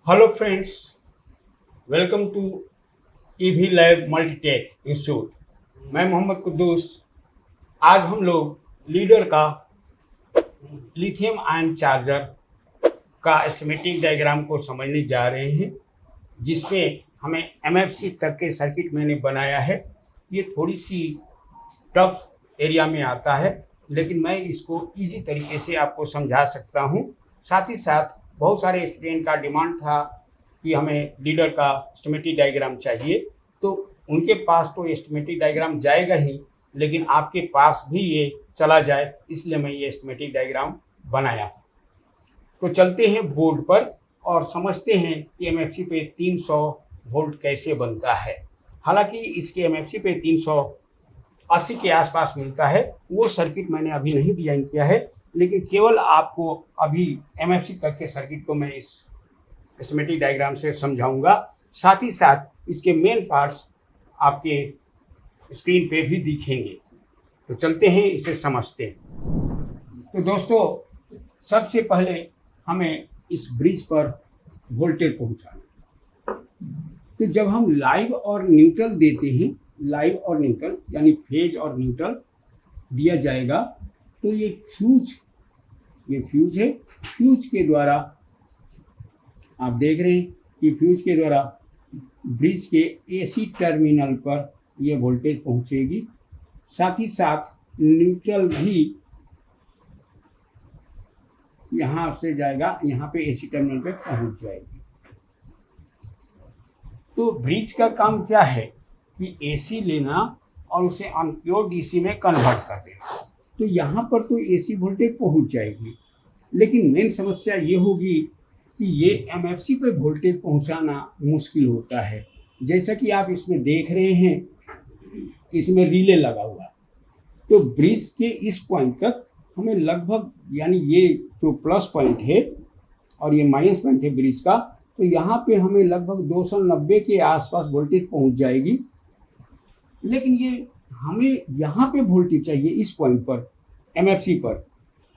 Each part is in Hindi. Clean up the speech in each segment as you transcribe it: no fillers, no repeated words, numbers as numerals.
Hello friends, welcome to EV lab multitech institute. मैं मोहम्मद कुद्दूस। आज हम लोग लीडर का लिथियम आयन चार्जर का एस्टिमेटिक डायग्राम को समझने जा रहे हैं, जिसमें हमें एमएफसी तक के सर्किट मैंने बनाया है। ये थोड़ी सी टफ एरिया में आता है, लेकिन मैं इसको इजी तरीके से आपको समझा सकता हूँ। साथ ही साथ बहुत सारे स्टूडेंट का डिमांड था कि हमें लीडर का एस्टिमेटिक डायग्राम चाहिए, तो उनके पास तो एस्टिमेटिक डायग्राम जाएगा ही, लेकिन आपके पास भी ये चला जाए, इसलिए मैं ये एस्टिमेटिक डायग्राम बनाया। तो चलते हैं बोर्ड पर और समझते हैं कि एमएफसी पे 300 वोल्ट कैसे बनता है। हालांकि इसके एमएफसी पे 380 के आसपास मिलता है, वो सर्किट मैंने अभी नहीं डिजाइन किया है, लेकिन केवल आपको अभी एमएफसी तक के सर्किट को मैं इस एस्टिमेटिक डायग्राम से समझाऊंगा। साथ ही साथ इसके मेन पार्ट्स आपके स्क्रीन पे भी दिखेंगे। तो चलते हैं, इसे समझते हैं। तो दोस्तों, सबसे पहले हमें इस ब्रिज पर वोल्टेज पहुंचाना। तो जब हम लाइव और न्यूट्रल देते हैं, लाइव और न्यूट्रल यानी फेज और न्यूट्रल दिया जाएगा, तो ये फ्यूज है। फ्यूज के द्वारा आप देख रहे हैं कि फ्यूज के द्वारा ब्रिज के एसी टर्मिनल पर ये वोल्टेज पहुंचेगी। साथ ही साथ न्यूट्रल भी यहाँ से जाएगा, यहाँ पे एसी टर्मिनल पे पहुंच जाएगी। तो ब्रिज का काम क्या है कि एसी लेना और उसे अनप्योर डीसी में कन्वर्ट कर देना। तो यहाँ पर तो एसी वोल्टेज पहुंच जाएगी, लेकिन मेन समस्या ये होगी कि ये एमएफसी पे वोल्टेज पहुंचाना मुश्किल होता है। जैसा कि आप इसमें देख रहे हैं, इसमें रिले लगा हुआ है। तो ब्रिज के इस पॉइंट तक हमें लगभग, यानी ये जो प्लस पॉइंट है और ये माइनस पॉइंट है ब्रिज का, तो यहाँ पे हमें लगभग 290 के आसपास वोल्टेज पहुंच जाएगी। लेकिन ये हमें यहाँ पे वोल्टेज चाहिए इस पॉइंट पर, एमएफसी पर,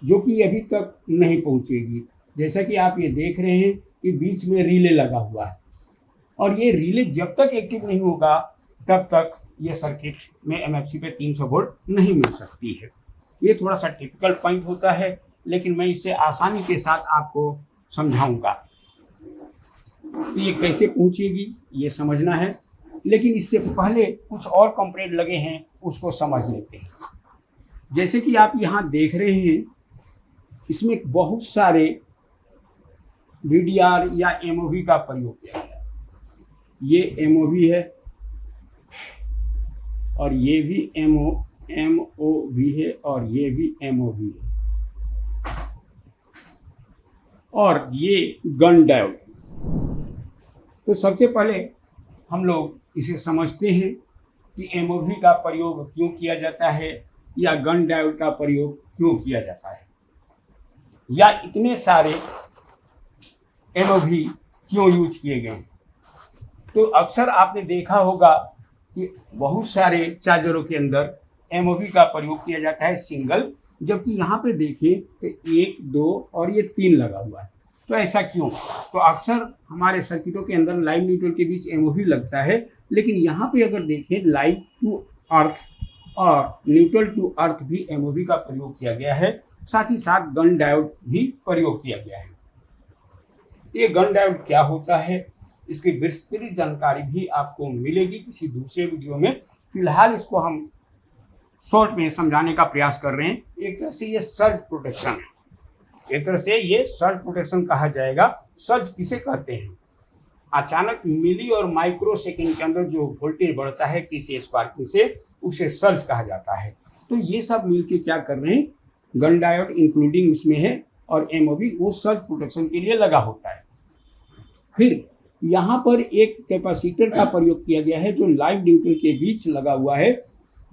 जो कि अभी तक नहीं पहुँचेगी। जैसा कि आप ये देख रहे हैं कि बीच में रिले लगा हुआ है, और ये रिले जब तक एक्टिव नहीं होगा तब तक ये सर्किट में एमएफसी पे 300 वोल्ट नहीं मिल सकती है। ये थोड़ा सा टिपिकल पॉइंट होता है, लेकिन मैं इसे आसानी के साथ आपको समझाऊंगा। तो ये कैसे पहुँचेगी ये समझना है, लेकिन इससे पहले कुछ और कंपोनेंट लगे हैं, उसको समझ लेते हैं। जैसे कि आप यहाँ देख रहे हैं, इसमें बहुत सारे वीडीआर या एमओवी का प्रयोग किया गया है। ये एमओवी है और ये भी एमओवी है और ये भी एमओवी है, और ये गन डायोड। तो सबसे पहले हम लोग इसे समझते हैं कि एमओवी का प्रयोग क्यों किया जाता है या गन डायोड का प्रयोग क्यों किया जाता है, या इतने सारे एमओवी क्यों यूज किए गए। तो अक्सर आपने देखा होगा कि बहुत सारे चार्जरों के अंदर एमओवी का प्रयोग किया जाता है सिंगल, जबकि यहाँ पे देखिए तो 1, 2 और ये 3 लगा हुआ है। तो ऐसा क्यों? तो अक्सर हमारे सर्किटों के अंदर लाइव न्यूट्रल के बीच एमओवी लगता है, लेकिन यहाँ पे अगर देखें लाइव टू अर्थ और न्यूट्रल टू अर्थ भी एमओवी का प्रयोग किया गया है। साथ ही साथ गन डायोड भी प्रयोग किया गया है। ये गन डायोड क्या होता है, इसकी विस्तृत जानकारी भी आपको मिलेगी किसी दूसरे वीडियो में। फिलहाल इसको हम शॉर्ट में समझाने का प्रयास कर रहे हैं। एक तरह से ये सर्ज प्रोटेक्शन है, एक तरह से ये सर्ज प्रोटेक्शन कहा जाएगा। सर्ज किसे कहते हैं? अचानक मिली और माइक्रो सेकेंड के अंदर जो वोल्टेज बढ़ता है किसी स्पार्किंग से, उसे सर्ज कहा जाता है। तो ये सब मिलके क्या कर रहे हैं, गन डायोड इंक्लूडिंग उसमें है, और एमओवी वो सर्ज प्रोटेक्शन के लिए लगा होता है। फिर यहाँ पर एक कैपेसिटर का प्रयोग किया गया है जो लाइव न्यूट्रल के बीच लगा हुआ है,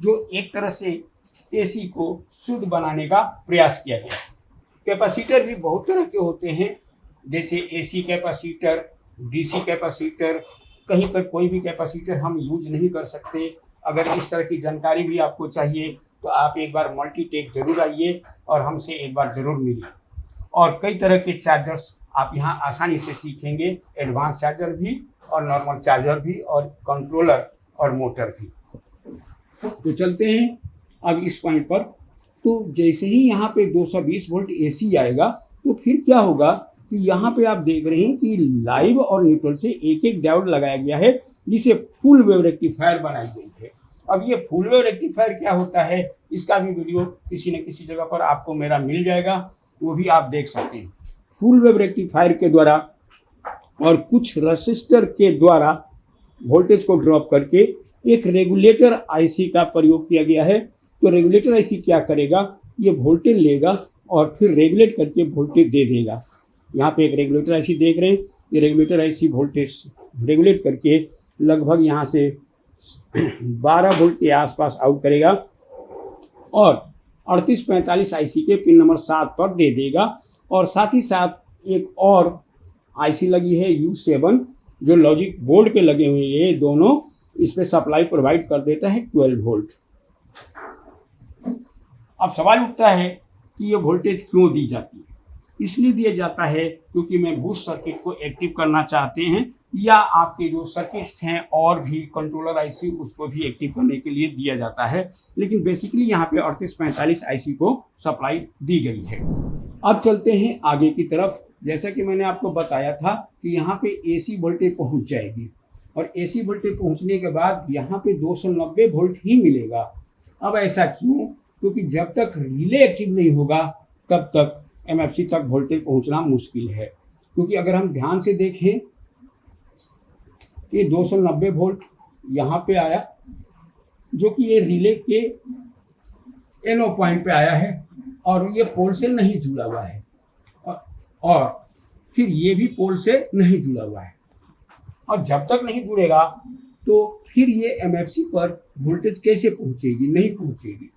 जो एक तरह से एसी को शुद्ध बनाने का प्रयास किया गया है। कैपेसिटर भी बहुत तरह के होते हैं, जैसे एसी कैपेसिटर, डीसी कैपेसिटर। कहीं पर कोई भी कैपेसिटर हम यूज नहीं कर सकते। अगर इस तरह की जानकारी भी आपको चाहिए तो आप एक बार मल्टीटेक जरूर आइए और हमसे एक बार जरूर मिलिए। और कई तरह के चार्जर्स आप यहाँ आसानी से सीखेंगे, एडवांस चार्जर भी और नॉर्मल चार्जर भी और कंट्रोलर और मोटर भी। तो चलते हैं अब इस पॉइंट पर। तो जैसे ही यहाँ पे 220 वोल्ट AC आएगा तो फिर क्या होगा कि यहाँ पे आप देख रहे हैं कि लाइव और न्यूट्रल से एक एक डायोड लगाया गया है जिसे फुल वेव रेक्टिफायर बनाई गई है। अब ये फुल वेव रेक्टिफायर क्या होता है, इसका भी वीडियो किसी न किसी जगह पर आपको मेरा मिल जाएगा, वो भी आप देख सकते हैं। फुल वेव रेक्टिफायर के द्वारा और कुछ रजिस्टर के द्वारा वोल्टेज को ड्रॉप करके एक रेगुलेटर IC का प्रयोग किया गया है। तो रेगुलेटर IC क्या करेगा, ये वोल्टेज लेगा और फिर रेगुलेट करके वोल्टेज दे देगा। यहाँ पे एक रेगुलेटर IC देख रहे हैं, ये रेगुलेटर IC वोल्टेज रेगुलेट करके लगभग यहाँ से 12 वोल्ट के आसपास आउट करेगा और 3845 IC के पिन नंबर 7 पर दे देगा। और साथ ही साथ एक और IC लगी है U7 जो लॉजिक बोर्ड पे लगे हुए हैं, ये दोनों इस पे सप्लाई प्रोवाइड कर देता है 12 वोल्ट। अब सवाल उठता है कि ये वोल्टेज क्यों दी जाती है। इसलिए दिया जाता है क्योंकि मैं बूस्ट सर्किट को एक्टिव करना चाहते हैं या आपके जो सर्किट्स हैं और भी कंट्रोलर IC उसको भी एक्टिव करने के लिए दिया जाता है। लेकिन बेसिकली यहाँ पे 3845 IC को सप्लाई दी गई है। अब चलते हैं आगे की तरफ। जैसा कि मैंने आपको बताया था कि यहाँ पे AC वोल्टेज पहुँच जाएगी और AC वोल्टेज पहुँचने के बाद यहाँ पे 290 वोल्ट ही मिलेगा। अब ऐसा क्यों? क्योंकि जब तक रिले एक्टिव नहीं होगा तब तक MFC तक वोल्टेज पहुँचना मुश्किल है। क्योंकि अगर हम ध्यान से देखें ये 290 वोल्ट यहाँ पे आया जो कि ये रिले के NO पॉइंट पे आया है और ये पोल से नहीं जुड़ा हुआ है और फिर ये भी पोल से नहीं जुड़ा हुआ है। और जब तक नहीं जुड़ेगा तो फिर ये MFC पर वोल्टेज कैसे पहुँचेगी? नहीं पहुँचेगी।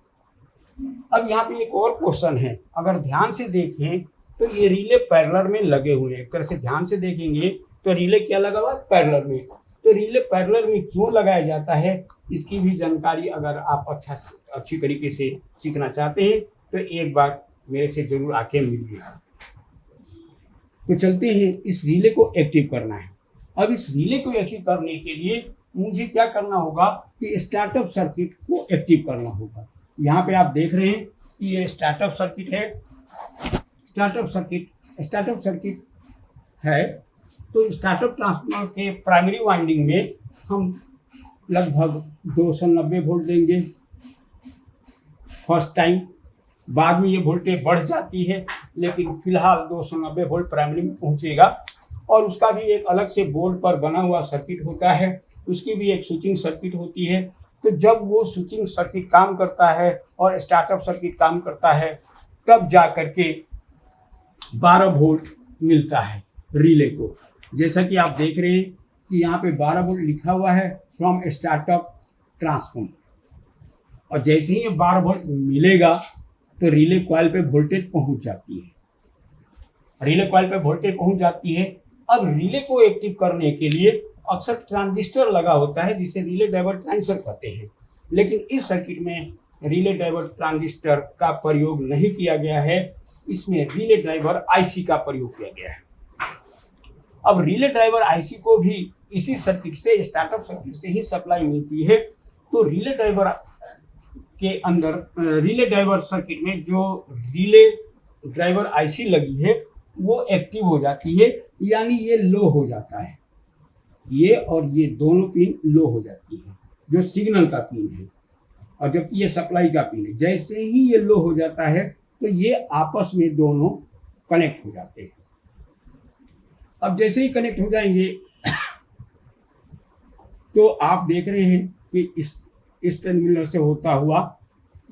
अब यहाँ पे एक और क्वेश्चन है, अगर ध्यान से देखें तो ये रिले पैरेलल में लगे हुए हैं। एक तरह से ध्यान से देखेंगे तो रिले क्या लगा हुआ है? पैरेलल में। तो रिले पैरेलल में क्यों लगाया जाता है इसकी भी जानकारी अगर आप अच्छी तरीके से सीखना चाहते हैं तो एक बार मेरे से जरूर आके मिलिए। तो चलते हैं, इस रिले को एक्टिव करना है। अब इस रिले को एक्टिव करने के लिए मुझे क्या करना होगा कि स्टार्टअप सर्किट को एक्टिव करना होगा। यहाँ पे आप देख रहे हैं कि ये स्टार्टअप सर्किट है। स्टार्टअप सर्किट है तो स्टार्टअप ट्रांसफार्मर के प्राइमरी वाइंडिंग में हम लगभग 290 वोल्ट देंगे फर्स्ट टाइम। बाद में ये वोल्टेज बढ़ जाती है लेकिन फिलहाल 290 वोल्ट प्राइमरी में पहुँचेगा। और उसका भी एक अलग से बोर्ड पर बना हुआ सर्किट होता है, उसकी भी एक स्विचिंग सर्किट होती है। तो जब वो स्विचिंग सर्किट काम करता है और स्टार्टअप सर्किट काम करता है तब जा कर के 12 वोल्ट मिलता है रिले को। जैसा कि आप देख रहे हैं कि यहाँ पे 12 वोल्ट लिखा हुआ है फ्रॉम स्टार्टअप ट्रांसफार्मर। और जैसे ही ये 12 वोल्ट मिलेगा तो रिले कॉइल पे वोल्टेज पहुँच जाती है। रिले कॉइल पे वोल्टेज पहुँच जाती है। अब रिले को एक्टिव करने के लिए अक्सर ट्रांजिस्टर लगा होता है जिसे रिले ड्राइवर ट्रांजिस्टर कहते हैं। लेकिन इस सर्किट में रिले ड्राइवर ट्रांजिस्टर का प्रयोग नहीं किया गया है, इसमें रिले ड्राइवर IC का प्रयोग किया गया है। अब रिले ड्राइवर IC को भी इसी सर्किट से, स्टार्टअप सर्किट से ही सप्लाई मिलती है। तो रिले ड्राइवर के अंदर रिले ड्राइवर सर्किट में जो रिले ड्राइवर IC लगी है वो एक्टिव हो जाती है, यानी ये लो हो जाता है। ये और ये दोनों पिन लो हो जाती है जो सिग्नल का पिन है और जबकि ये सप्लाई का पिन है। जैसे ही ये लो हो जाता है तो ये आपस में दोनों कनेक्ट हो जाते हैं। अब जैसे ही कनेक्ट हो जाएंगे तो आप देख रहे हैं कि इस टर्मिनल से होता हुआ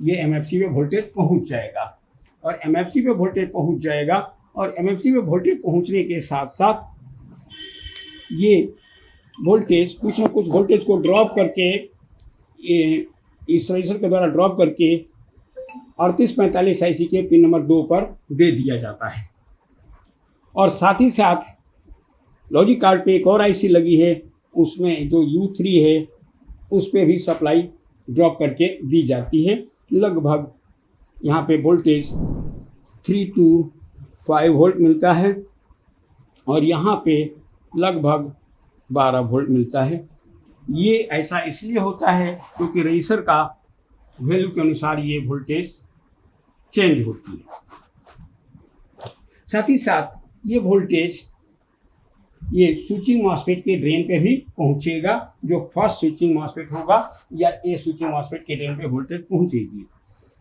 ये MFC पे वोल्टेज पहुंच जाएगा और MFC पे वोल्टेज पहुंच जाएगा और MFC पे वोल्टेज पहुंचने के साथ साथ ये वोल्टेज कुछ न कुछ वोल्टेज को ड्रॉप करके इस रजिस्टर के द्वारा ड्रॉप करके 3845 IC के पिन नंबर 2 पर दे दिया जाता है। और साथ ही साथ लॉजिक कार्ड पे एक और IC लगी है, उसमें जो U3 है उस पर भी सप्लाई ड्रॉप करके दी जाती है। लगभग यहाँ पे वोल्टेज 3 to 5 वोल्ट मिलता है और यहाँ पे लगभग 12 वोल्ट मिलता है। ये ऐसा इसलिए होता है क्योंकि रेजिस्टर का वैल्यू के अनुसार ये वोल्टेज चेंज होती है। साथ ही साथ ये वोल्टेज ये स्विचिंग मॉसफेट के ड्रेन पे भी पहुंचेगा। जो फर्स्ट स्विचिंग मॉसफेट होगा या ये स्विचिंग मॉसफेट के ड्रेन पे वोल्टेज पहुंचेगी।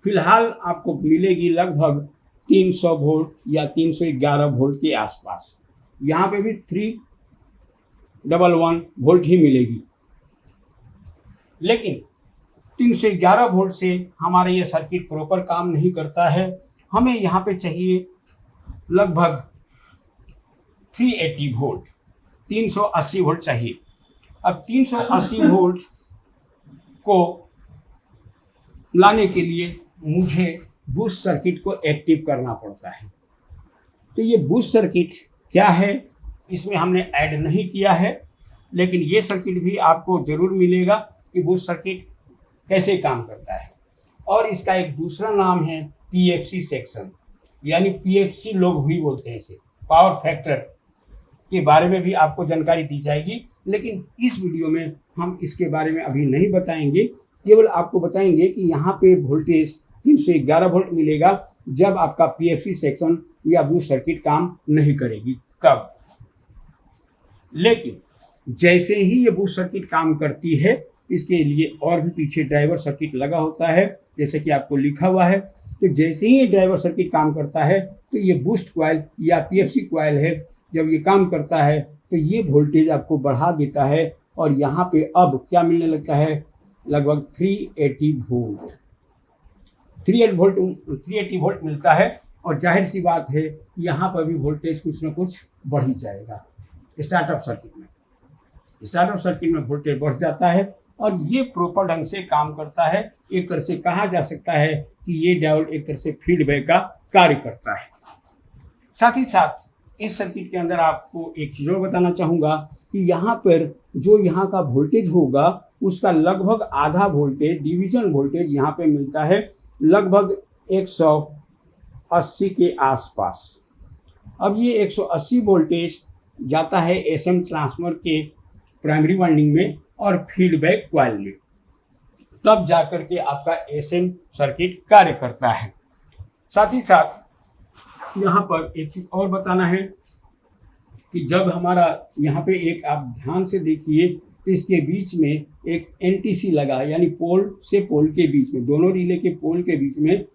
फिलहाल आपको मिलेगी लगभग 300 वोल्ट या 311 वोल्ट के आसपास। यहाँ पे भी 311 वोल्ट ही मिलेगी, लेकिन 311 वोल्ट से हमारा ये सर्किट प्रॉपर काम नहीं करता है। हमें यहाँ पे चाहिए लगभग 380 वोल्ट, 380 वोल्ट चाहिए। अब 380 वोल्ट को लाने के लिए मुझे बूस्ट सर्किट को एक्टिव करना पड़ता है। तो ये बूस्ट सर्किट क्या है इसमें हमने ऐड नहीं किया है, लेकिन ये सर्किट भी आपको ज़रूर मिलेगा कि बूस्ट सर्किट कैसे काम करता है। और इसका एक दूसरा नाम है पीएफसी सेक्शन, यानी पीएफसी लोग भी बोलते हैं इसे। पावर फैक्टर के बारे में भी आपको जानकारी दी जाएगी, लेकिन इस वीडियो में हम इसके बारे में अभी नहीं बताएंगे। केवल आपको बताएंगे कि यहाँ पे वोल्टेज 311 वोल्ट मिलेगा जब आपका पीएफसी सेक्शन या बूस्ट सर्किट काम नहीं करेगी तब। लेकिन जैसे ही ये बूस्ट सर्किट काम करती है, इसके लिए और भी पीछे ड्राइवर सर्किट लगा होता है, जैसे कि आपको लिखा हुआ है। तो जैसे ही ये ड्राइवर सर्किट काम करता है तो ये बूस्ट कॉइल या पीएफसी कॉइल है, जब ये काम करता है तो ये वोल्टेज आपको बढ़ा देता है और यहाँ पे अब क्या मिलने लगता है, लगभग 380 वोल्ट 380 वोल्ट मिलता है। और जाहिर सी बात है यहाँ पर भी वोल्टेज कुछ ना कुछ बढ़ ही जाएगा। स्टार्टअप सर्किट में वोल्टेज बढ़ जाता है और ये प्रॉपर ढंग से काम करता है। एक तरह से कहा जा सकता है कि ये डायोड एक तरह से फीडबैक का कार्य करता है। साथ ही साथ इस सर्किट के अंदर आपको एक चीज़ और बताना चाहूँगा कि यहाँ पर जो यहाँ का वोल्टेज होगा उसका लगभग आधा वोल्टेज डिवीजन वोल्टेज यहाँ पे मिलता है, लगभग 180 के आसपास। अब ये 180 वोल्टेज जाता है एसएम ट्रांसफार्मर के प्राइमरी वाइंडिंग में और फीडबैक कॉइल में, तब जाकर के आपका एसएम सर्किट कार्य करता है। साथ ही साथ यहाँ पर एक चीज़ और बताना है कि जब हमारा यहाँ पे एक आप ध्यान से देखिए तो इसके बीच में एक एनटीसी लगा, यानी पोल से पोल के बीच में, दोनों रिले के पोल के बीच में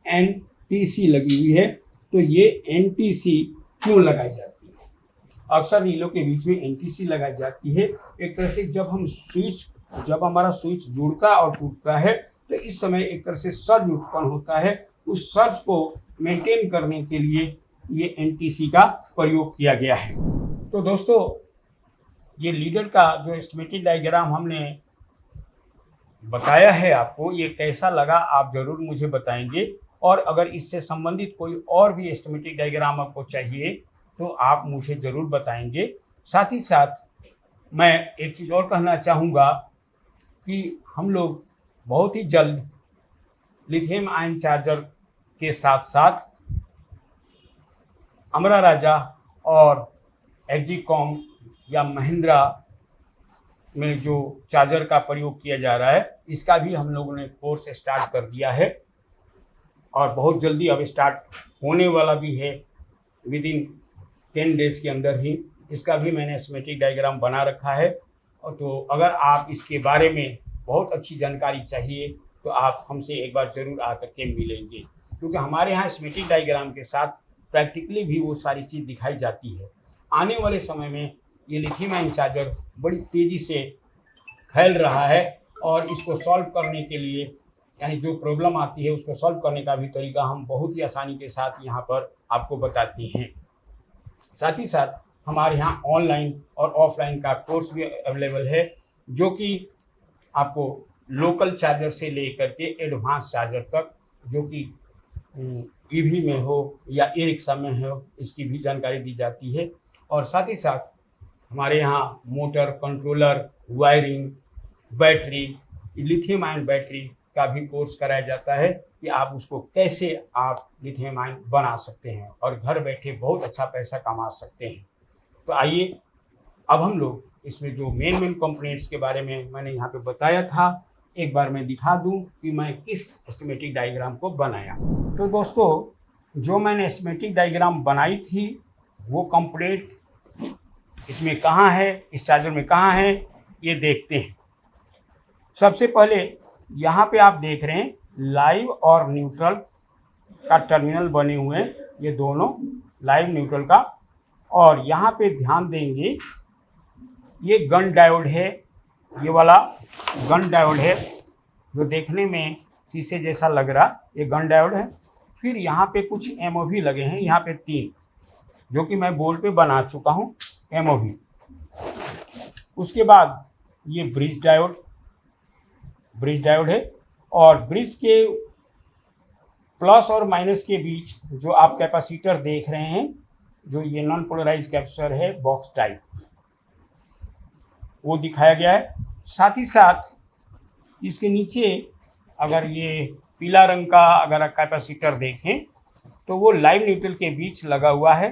एनटीसी लगी हुई है। तो ये एनटीसी क्यों लगाई जाती है? अक्सर रिलों के बीच में एनटीसी लगाई जाती है। एक तरह से जब हमारा स्विच जुड़ता और टूटता है तो इस समय एक तरह से सर्ज उत्पन्न होता है। उस सर्ज को मेंटेन करने के लिए ये एनटीसी का प्रयोग किया गया है। तो दोस्तों, ये लीडर का जो एस्टिमेटेड डायग्राम हमने बताया है आपको, ये कैसा लगा आप ज़रूर मुझे बताएंगे। और अगर इससे संबंधित कोई और भी एस्टिमेटेड डायग्राम आपको चाहिए तो आप मुझे ज़रूर बताएंगे। साथ ही साथ मैं एक चीज़ और कहना चाहूँगा कि हम लोग बहुत ही जल्द लिथियम आयन चार्जर के साथ साथ अमरा राजा और एक्जीकॉम या महिंद्रा में जो चार्जर का प्रयोग किया जा रहा है, इसका भी हम लोगों ने कोर्स स्टार्ट कर दिया है और बहुत जल्दी अब स्टार्ट होने वाला भी है। विदिन 10 डेज़ के अंदर ही इसका भी मैंने स्कीमेटिक डायग्राम बना रखा है। और तो अगर आप इसके बारे में बहुत अच्छी जानकारी चाहिए तो आप हमसे एक बार ज़रूर आकर के मिलेंगे, क्योंकि हमारे यहाँ स्कीमेटिक डायग्राम के साथ प्रैक्टिकली भी वो सारी चीज़ दिखाई जाती है। आने वाले समय में ये लिथियम आयन चार्जर बड़ी तेज़ी से फैल रहा है और इसको सॉल्व करने के लिए, यानी जो प्रॉब्लम आती है उसको सॉल्व करने का भी तरीका हम बहुत ही आसानी के साथ यहाँ पर आपको बताते हैं। साथ ही साथ हमारे यहाँ ऑनलाइन और ऑफलाइन का कोर्स भी अवेलेबल है, जो कि आपको लोकल चार्जर से लेकर के एडवांस चार्जर तक, जो कि ईवी में हो या ई रिक्शा में हो, इसकी भी जानकारी दी जाती है। और साथ ही साथ हमारे यहाँ motor, controller, wiring, battery, lithium ion battery का भी कोर्स कराया जाता है। कि आप उसको कैसे आप लिथियम आयन बना सकते हैं और घर बैठे बहुत अच्छा पैसा कमा सकते हैं। तो आइए अब हम लोग इसमें जो मेन कंपोनेंट्स के बारे में मैंने यहाँ पे बताया था, एक बार मैं दिखा दूँ कि मैं किस एस्टिमेटिक डायग्राम को बनाया। तो दोस्तों, जो मैंने एस्टिमेटिक डायग्राम बनाई थी वो कंपोनेंट इसमें कहाँ है, इस चार्जर में कहाँ है, ये देखते हैं। सबसे पहले यहाँ पे आप देख रहे हैं लाइव और न्यूट्रल का टर्मिनल बने हुए हैं, ये दोनों लाइव न्यूट्रल का। और यहाँ पे ध्यान देंगे ये गन डायोड है, ये वाला गन डायोड है जो देखने में शीशे जैसा लग रहा, ये गन डायोड है। फिर यहाँ पे कुछ एमओवी लगे हैं, यहाँ पे 3, जो कि मैं बोर्ड पे बना चुका हूँ एमओवी। उसके बाद ये ब्रिज डायोड है, और ब्रिज के प्लस और माइनस के बीच जो आप कैपेसिटर देख रहे हैं, जो ये नॉन पोलराइज कैपेसिटर है बॉक्स टाइप, वो दिखाया गया है। साथ ही साथ इसके नीचे अगर ये पीला रंग का अगर आप कैपेसिटर देखें तो वो लाइव न्यूट्रल के बीच लगा हुआ है,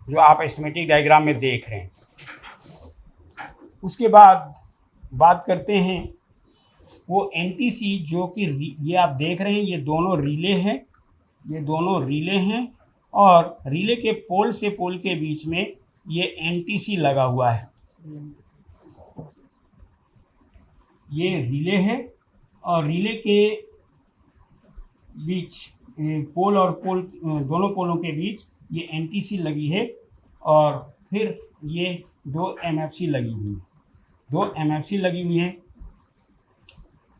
जो आप एस्टिमेटिक डायग्राम में देख रहे हैं। उसके बाद बात करते हैं वो एनटीसी, जो कि ये आप देख रहे हैं, ये दोनों रिले हैं, और रिले के पोल से पोल के बीच में ये एनटीसी लगा हुआ है। ये रिले है और रिले के बीच पोल और पोल, दोनों पोलों के बीच ये एनटीसी लगी है, और फिर ये 2 एमएफसी लगी हुई है।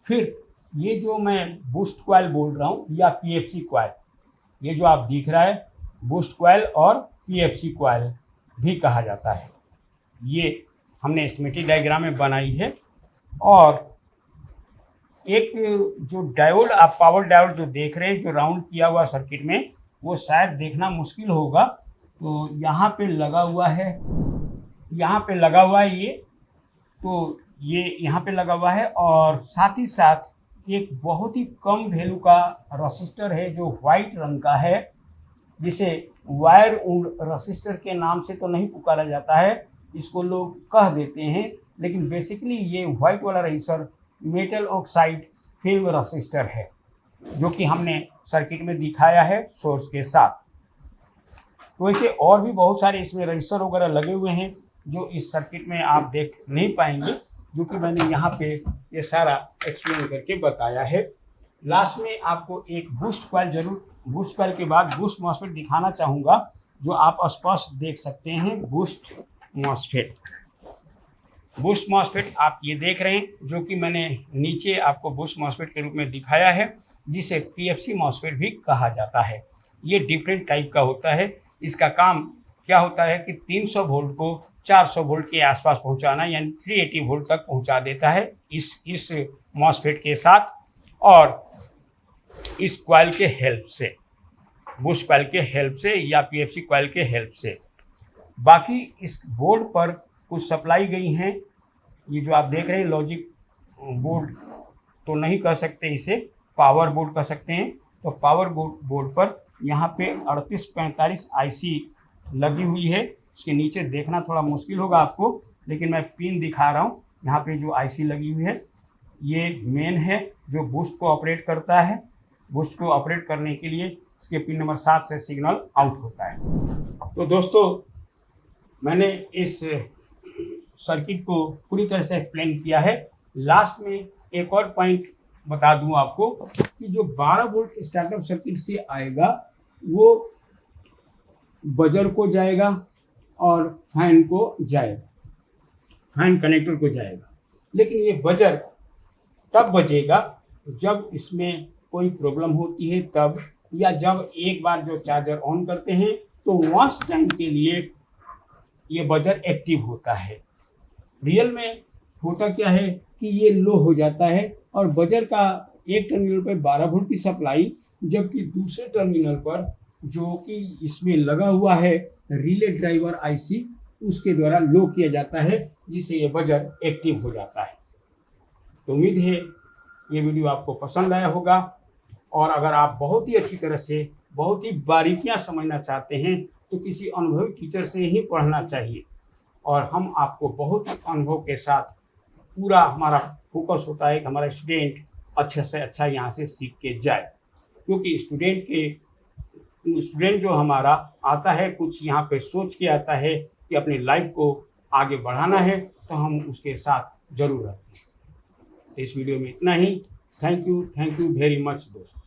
फिर ये जो मैं बूस्ट कॉइल बोल रहा हूँ या पीएफसी कॉइल, ये जो आप दिख रहा है बूस्ट कॉइल और पीएफसी कॉइल भी कहा जाता है, ये हमने एस्टिमेटिक डायग्राम में बनाई है। और एक जो डायोड, आप पावर डायोड जो देख रहे हैं, जो राउंड किया हुआ सर्किट में, वो शायद देखना मुश्किल होगा, तो यहाँ पे लगा हुआ है ये, तो ये यहाँ पे लगा हुआ है। और साथ ही साथ एक बहुत ही कम वैल्यू का रसिस्टर है जो वाइट रंग का है, जिसे वायर वुंड रसिस्टर के नाम से तो नहीं पुकारा जाता है, इसको लोग कह देते हैं, लेकिन बेसिकली ये वाइट वाला register metal oxide film resistor है, जो कि हमने सर्किट में दिखाया है सोर्स के साथ। तो ऐसे और भी बहुत सारे इसमें रजिस्टर वगैरह लगे हुए हैं जो इस सर्किट में आप देख नहीं पाएंगे, जो कि मैंने यहाँ पे ये सारा एक्सप्लेन करके बताया है। लास्ट में आपको एक बूस्ट कॉइल के बाद बूस्ट मॉसफेट दिखाना चाहूँगा, जो आप स्पष्ट देख सकते हैं। बूस्ट मॉसफेट आप ये देख रहे हैं, जो कि मैंने नीचे आपको बूस्ट मॉसफेट के रूप में दिखाया है, जिसे पीएफसी मॉसफेट भी कहा जाता है। ये डिफरेंट टाइप का होता है। इसका काम क्या होता है कि 300 वोल्ट को 400 वोल्ट के आसपास पहुंचाना, यानी 380 वोल्ट तक पहुंचा देता है इस मॉसफेट के साथ, और इस कॉइल के हेल्प से, बूस्ट कॉइल के हेल्प से या पीएफसी कॉइल के हेल्प से। बाकी इस बोर्ड पर कुछ सप्लाई गई हैं, ये जो आप देख रहे हैं लॉजिक बोर्ड तो नहीं कह सकते, इसे पावर बोर्ड कह सकते हैं। तो पावर बोर्ड पर यहाँ पे 3845 आईसी लगी हुई है। इसके नीचे देखना थोड़ा मुश्किल होगा आपको, लेकिन मैं पिन दिखा रहा हूँ। यहाँ पे जो आईसी लगी हुई है, ये मेन है जो बूस्ट को ऑपरेट करता है। बूस्ट को ऑपरेट करने के लिए इसके पिन नंबर 7 से सिग्नल आउट होता है। तो दोस्तों, मैंने इस सर्किट को पूरी तरह से एक्सप्लेन किया है। लास्ट में एक और पॉइंट बता दूं आपको कि जो 12 वोल्ट स्टार्टअप सर्किट से आएगा वो बजर को जाएगा और फैन को जाएगा, फैन कनेक्टर को जाएगा। लेकिन ये बजर तब बजेगा जब इसमें कोई प्रॉब्लम होती है तब, या जब एक बार जो चार्जर ऑन करते हैं तो वॉच टाइम के लिए ये बजर एक्टिव होता है। रियल में होता क्या है कि ये लो हो जाता है और बजर का एक टर्मिनल पर 12 वोल्ट की सप्लाई, जबकि दूसरे टर्मिनल पर जो कि इसमें लगा हुआ है रिले ड्राइवर आईसी, उसके द्वारा लो किया जाता है, जिससे ये बजर एक्टिव हो जाता है। तो उम्मीद है ये वीडियो आपको पसंद आया होगा। और अगर आप बहुत ही अच्छी तरह से बहुत ही बारीकियां समझना चाहते हैं तो किसी अनुभवी टीचर से ही पढ़ना चाहिए। और हम आपको बहुत ही अनुभव के साथ पूरा हमारा फोकस होता है कि हमारा स्टूडेंट अच्छे से अच्छा यहाँ से सीख के जाए, क्योंकि स्टूडेंट जो हमारा आता है कुछ यहाँ पे सोच के आता है कि अपनी लाइफ को आगे बढ़ाना है, तो हम उसके साथ ज़रूर रहते हैं। इस वीडियो में इतना ही। थैंक यू वेरी मच दोस्तों।